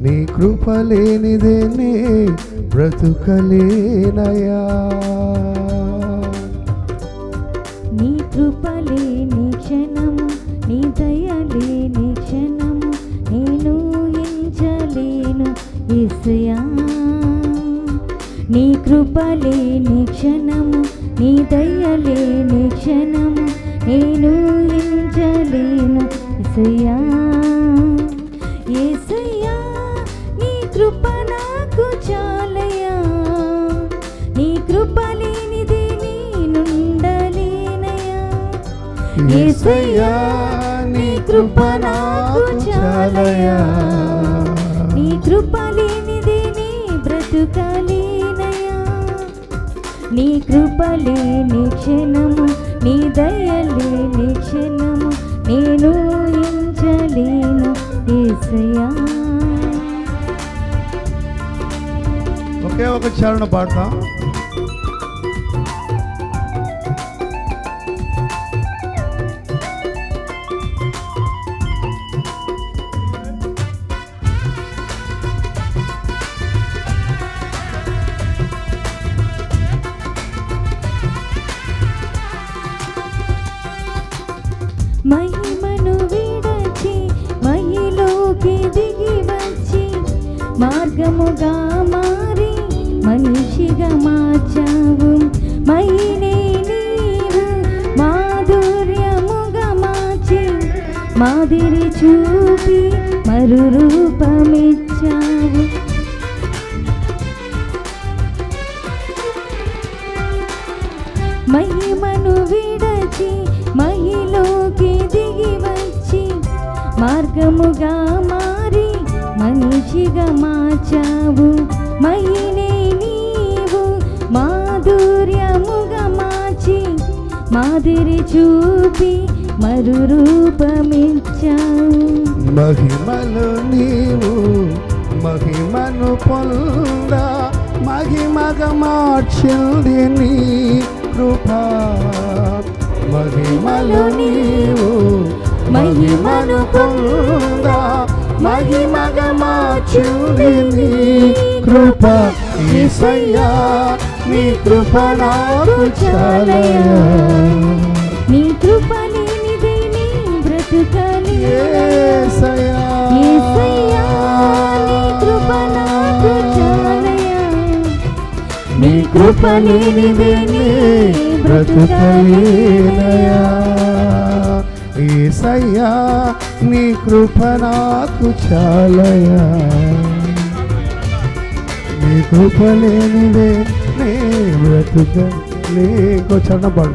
నీ కృప లేనిదే నే బ్రతుకలేనయా. నీ కృప లేని క్షణము, నీ దయ లేని క్షణము నేను ఊహించలేను యేసయ్యా. నీ కృప లేని క్షణము, నీ దయ లేని క్షణము నేను ఊహించలేను యేసయ్యా. యేసయ్యా నీ కృప నాకు చాలయ్యా, నీ కృప లేనిదే నేనుండలేనయ్యా. యేసయ్యా నీ కృప నాకు చాలయ్యా, నీ కృప లేనిదే నీ బ్రతుకలేనయ్యా. నీ కృప లేని క్షణము, నీ దయ లేని క్షణము నేను ఊహించలేను యేసయ్యా. ఒకే ఒక చరణ పాడతాం. మహిమను విడచి మహిలోకి దిగి వచ్చి మార్గముగా మారి మనిషిగా మార్చావు. మహినే నీవు మాధుర్యముగా మార్చి మాదిరి చూపి మరు రూపమిచ్చావు. మహిమను విడచి మహిలోకి దిగి వచ్చి మార్గముగా మారి మనిషిగా మార్చావు. మహినే నీవు మాధుర్యముగా మార్చి మాదిరి చూపి మరు రూపమిచ్చావు. మహిమలో నీవు మహిమను పొంద మహిమగా మార్చింది నీ కృప. మహిమలో నీవు మహిమను పొంద మహిమగా మార్చింది నీ కృప. యేసయ్యా నీ కృప నాకు చాలయ్యా, నీ కృప లేనిదే నీ బ్రతుకలేనయ్యా. యేసయ్యా యేసయ్యా నీ కృప నాకు చాలయ్యా, నీ కృప లేనిదే నీ బ్రతుకలేనయ్యా. యేసయ్యా నీ కృప నాకు చాలయ్యా, నీ కృప లేనిదే నీ బ్రతుకలేనయ్యా. ఇంకో చరణం పాడు.